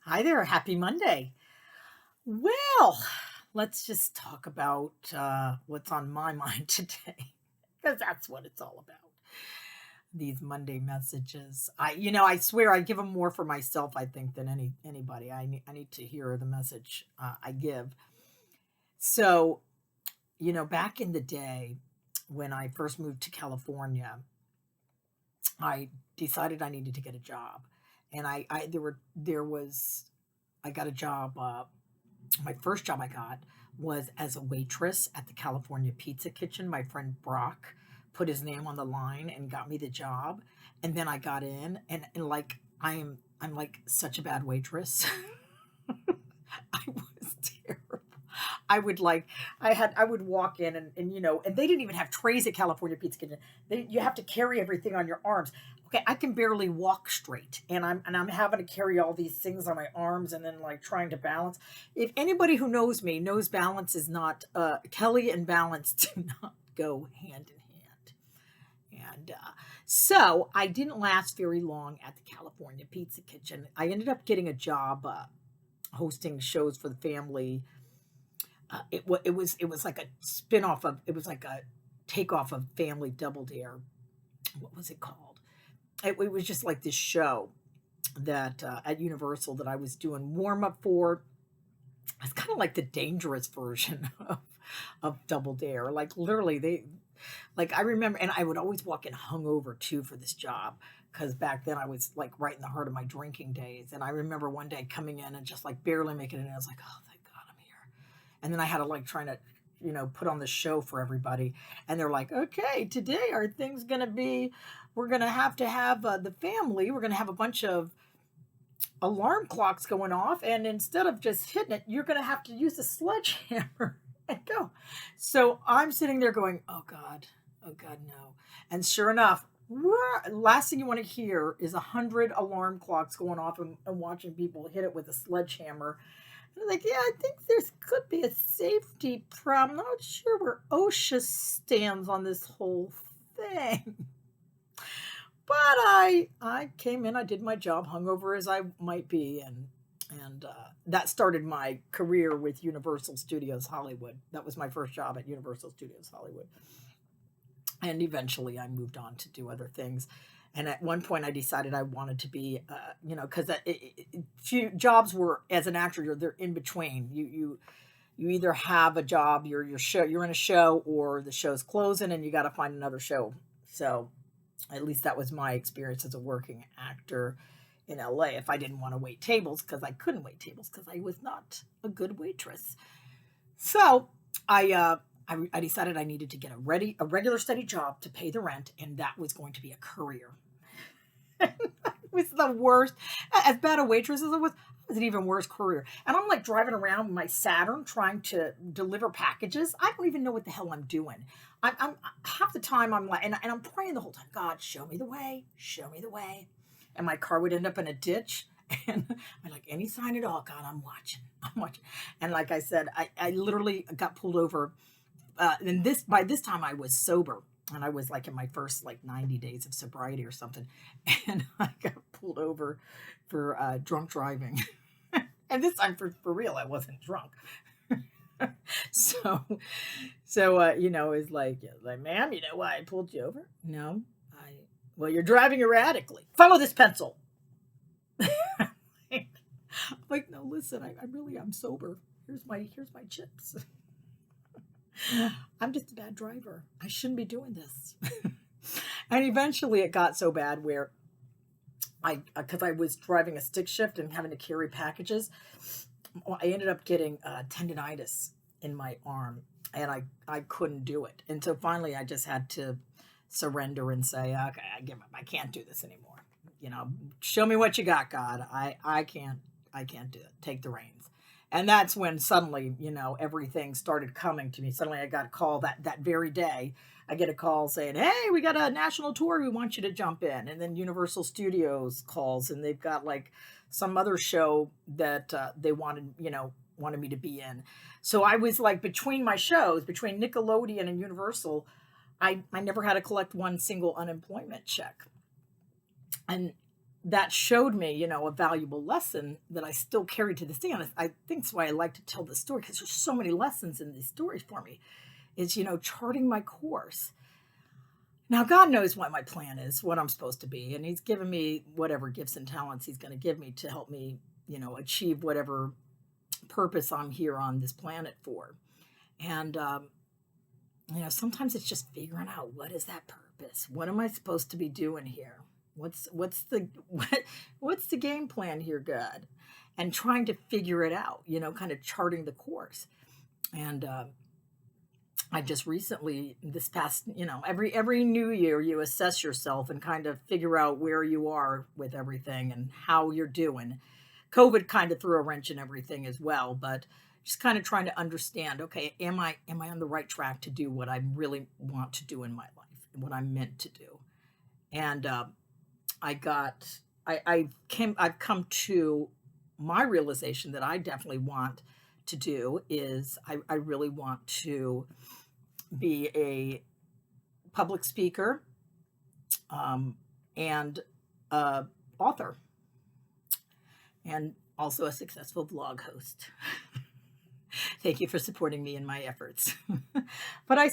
Hi there. Happy Monday. Well, let's just talk about what's on my mind today because that's what it's all about. These Monday messages. I swear I give them more for myself, I think, than anybody. I need to hear the message I give. So, back in the day when I first moved to California, I decided I needed to get a job. And I there was I got a job my first job I got was as a waitress at the California Pizza Kitchen. My friend Brock put his name on the line and got me the job. And then I got in and like I'm like such a bad waitress. I was terrible. I would like I would walk in and they didn't even have trays at California Pizza Kitchen. You have to carry everything on your arms. Okay, I can barely walk straight and I'm having to carry all these things on my arms and then like trying to balance. If anybody who knows me knows balance is not Kelly and balance do not go hand in hand. And so I didn't last very long at the California Pizza Kitchen. I ended up getting a job hosting shows for the family. It was like a spin-off of it was like a takeoff of Family Double Dare. What was it called? It was just like this show that at Universal that I was doing warm up for. It's kind of like the dangerous version of Double Dare. Like literally, like I remember, and I would always walk in hungover too for this job because back then I was like right in the heart of my drinking days. And I remember one day coming in and just like barely making it in. I was like, oh, thank God I'm here. And then I had to like trying to put on the show for everybody, and they're like, okay, today our thing's gonna be, we're gonna have the family, we're gonna have a bunch of alarm clocks going off, and instead of just hitting it, you're gonna have to use a sledgehammer and go. So I'm sitting there going, oh god, no. And sure enough, last thing you want to hear is 100 alarm clocks going off and watching people hit it with a sledgehammer. And I'm like, yeah, I think there's could be a safety problem. I'm not sure where OSHA stands on this whole thing. But I came in, I did my job, hungover as I might be, and that started my career with Universal Studios Hollywood. That was my first job at Universal Studios Hollywood, and eventually I moved on to do other things. And at one point, I decided I wanted to be, because few jobs were as an actor, they're in between. You either have a job, you're in a show, or the show's closing, and you got to find another show. So at least that was my experience as a working actor in LA. If I didn't want to wait tables, because I couldn't wait tables because I was not a good waitress. So I decided I needed to get a regular steady job to pay the rent, and that was going to be a career. It was the worst. As bad a waitress as it was an even worse career. And I'm like driving around with my Saturn trying to deliver packages. I don't even know what the hell I'm doing. I'm half the time I'm like, and I'm praying the whole time, God, show me the way, show me the way. And my car would end up in a ditch. And I'm like, any sign at all, God, I'm watching. I'm watching. And like I said, I literally got pulled over. And by this time I was sober, and I was like in my first like 90 days of sobriety or something. And I got pulled over for drunk driving. And this time for real, I wasn't drunk. so it's like, ma'am, you know why I pulled you over? No, well, you're driving erratically. Follow this pencil. Like, no, listen, I really am sober. Here's my chips. I'm just a bad driver. I shouldn't be doing this. And eventually it got so bad where because I was driving a stick shift and having to carry packages, I ended up getting tendonitis in my arm, and I couldn't do it. And so finally I just had to surrender and say, okay, I give up. I can't do this anymore. Show me what you got, God. I can't do it. Take the reins. And that's when suddenly, everything started coming to me. Suddenly I got a call that very day. I get a call saying, hey, we got a national tour. We want you to jump in. And then Universal Studios calls, and they've got like some other show that they wanted me to be in. So I was like between my shows, between Nickelodeon and Universal, I never had to collect one single unemployment check. And that showed me, a valuable lesson that I still carry to this day. And I think that's why I like to tell this story, because there's so many lessons in these stories for me. Is, charting my course. Now, God knows what my plan is, what I'm supposed to be, and He's given me whatever gifts and talents He's going to give me to help me, achieve whatever purpose I'm here on this planet for. And, sometimes it's just figuring out, what is that purpose? What am I supposed to be doing here? What's the what's the game plan here, God? And trying to figure it out, kind of charting the course. And I just recently, this past, every new year, you assess yourself and kind of figure out where you are with everything and how you're doing. COVID kind of threw a wrench in everything as well, but just kind of trying to understand, okay, am I on the right track to do what I really want to do in my life and what I'm meant to do? And I got, I've come to my realization that I definitely want to do is I really want to be a public speaker, and author, and also a successful vlog host. Thank you for supporting me in my efforts. But I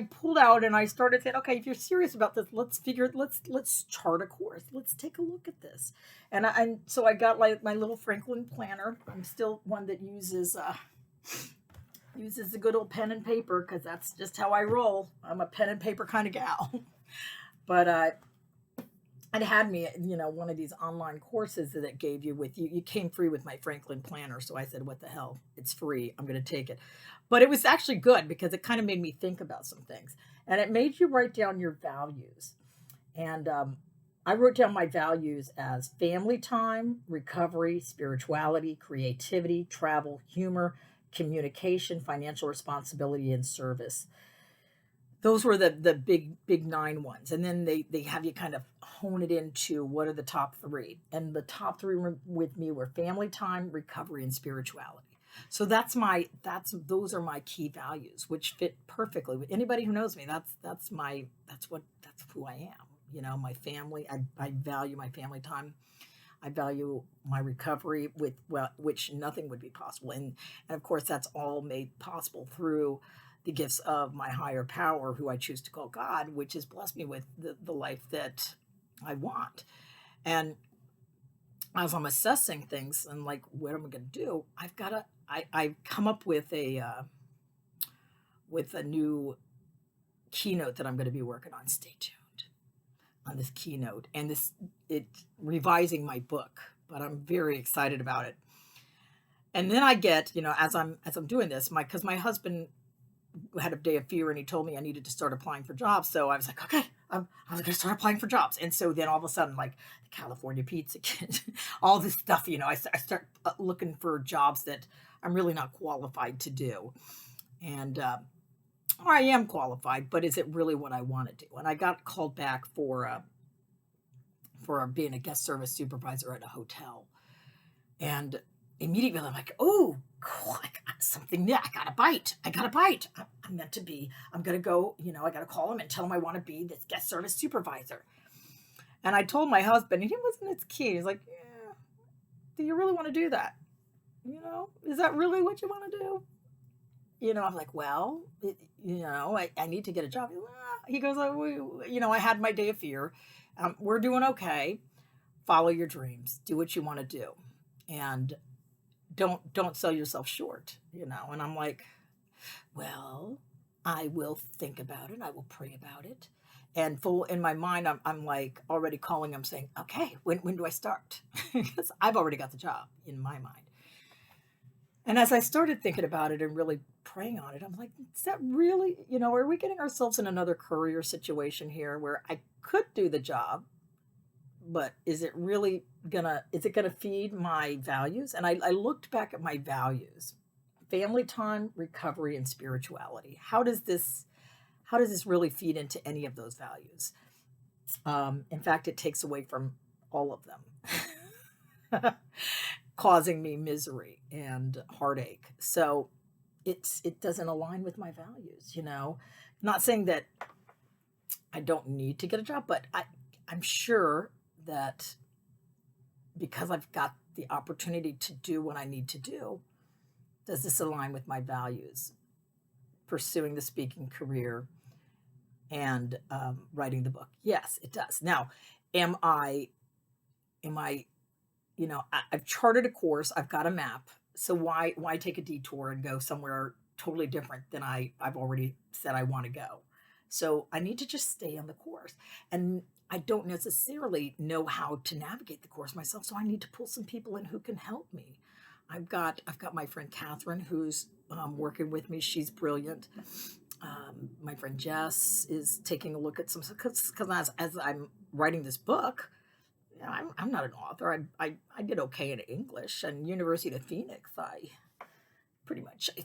pulled out and I started saying, okay, if you're serious about this, let's chart a course. Let's take a look at this. And so I got like my little Franklin planner. I'm still one that uses the good old pen and paper, because that's just how I roll. I'm a pen and paper kind of gal. But it had me, one of these online courses that it gave you with you came free with my Franklin planner. So I said, what the hell? It's free. I'm going to take it. But it was actually good, because it kind of made me think about some things, and it made you write down your values. And I wrote down my values as family time, recovery, spirituality, creativity, travel, humor, communication, financial responsibility, and service. Those were the big 9 ones. And then they have you kind of hone it into what are the top 3. And the top 3 with me were family time, recovery, and spirituality. So those are my key values, which fit perfectly with anybody who knows me. That's who I am. My family, I value my family time. I value my recovery, which nothing would be possible. And of course, that's all made possible through the gifts of my higher power, who I choose to call God, which has blessed me with the life that I want. And as I'm assessing things and like, what am I going to do? I've come up with a new keynote that I'm going to be working on. Stay tuned on this keynote, and it's revising my book, but I'm very excited about it. And then I get, as I'm doing this, because my husband had a day of fear, and he told me I needed to start applying for jobs. So I was like, okay, I was going to start applying for jobs. And so then all of a sudden, like the California Pizza Kid, all this stuff, I start looking for jobs that I'm really not qualified to do. And, or I am qualified, but is it really what I want to do? And I got called back for being a guest service supervisor at a hotel. And immediately I'm like, oh, cool, I got something new. I got a bite. I'm meant to be. I'm going to go, I got to call him and tell him I want to be this guest service supervisor. And I told my husband, and he wasn't as keen. He's like, yeah, do you really want to do that? Is that really what you want to do? I'm like, well, I need to get a job. He goes, I had my day of fear. We're doing okay. Follow your dreams. Do what you want to do. And don't sell yourself short, And I'm like, well, I will think about it. I will pray about it. And full in my mind, I'm like already calling him saying, okay, when do I start? Because I've already got the job in my mind. And as I started thinking about it and really praying on it, I'm like, is that really, are we getting ourselves in another career situation here where I could do the job, but is it gonna feed my values? And I looked back at my values: family time, recovery, and spirituality. How does this really feed into any of those values? In fact, it takes away from all of them, causing me misery and heartache. So it doesn't align with my values, Not saying that I don't need to get a job, but I'm sure that because I've got the opportunity to do what I need to do, does this align with my values? Pursuing the speaking career and writing the book. Yes, it does. Now, am I, I've charted a course, I've got a map. So why take a detour and go somewhere totally different than I've already said I want to go? So I need to just stay on the course. And I don't necessarily know how to navigate the course myself. So I need to pull some people in who can help me. I've got my friend Catherine who's working with me. She's brilliant. My friend Jess is taking a look at some, because as I'm writing this book, I'm not an author. I did okay in English, and University of Phoenix, I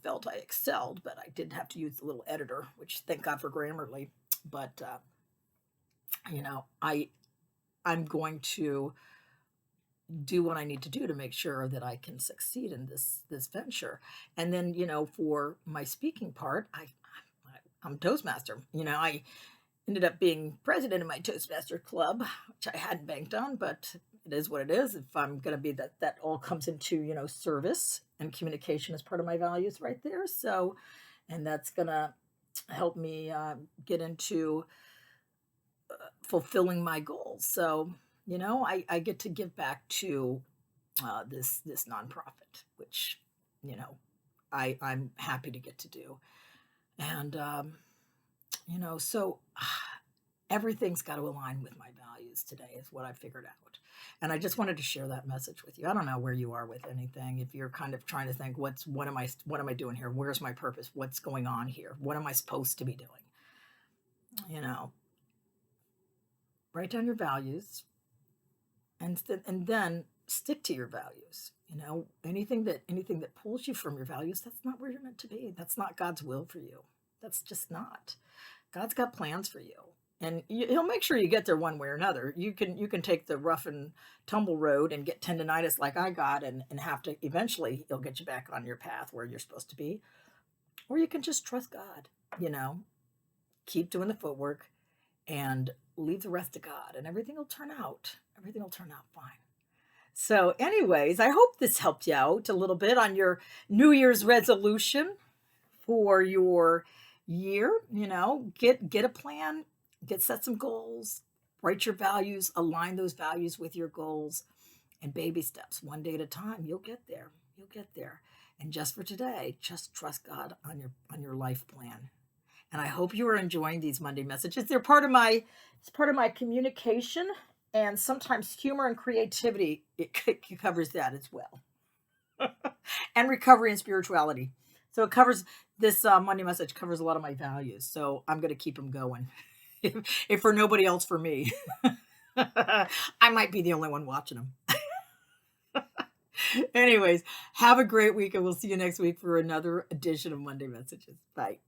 felt I excelled, but I did have to use the little editor, which thank God for Grammarly. But I'm going to do what I need to do to make sure that I can succeed in this venture. And then, for my speaking part, I'm Toastmaster. I ended up being president of my Toastmaster club, which I hadn't banked on, but it is what it is. If I'm going to be that all comes into, service, and communication is part of my values right there. So, and that's going to help me get into fulfilling my goals. So, I get to give back to this nonprofit, which, I'm happy to get to do. And, so everything's got to align with my values today is what I figured out. And I just wanted to share that message with you. I don't know where you are with anything. If you're kind of trying to think, what am I doing here? Where's my purpose? What's going on here? What am I supposed to be doing? Write down your values and then stick to your values. Anything that pulls you from your values, that's not where you're meant to be. That's not God's will for you. That's just not. God's got plans for you. And he'll make sure you get there one way or another. You can take the rough and tumble road and get tendonitis like I got and have to, eventually he'll get you back on your path where you're supposed to be. Or you can just trust God, keep doing the footwork and leave the rest to God, and everything will turn out. Everything will turn out fine. So anyways, I hope this helped you out a little bit on your New Year's resolution for your year. Get a plan, set some goals, write your values, align those values with your goals, and baby steps, one day at a time. You'll get there. You'll get there. And just for today, just trust God on your life plan. And I hope you are enjoying these Monday messages. They're part of my communication, and sometimes humor and creativity. It covers that as well, and recovery and spirituality. So it covers this Monday message covers a lot of my values. So I'm going to keep them going. If for nobody else, for me, I might be the only one watching them. Anyways, have a great week, and we'll see you next week for another edition of Monday Messages. Bye.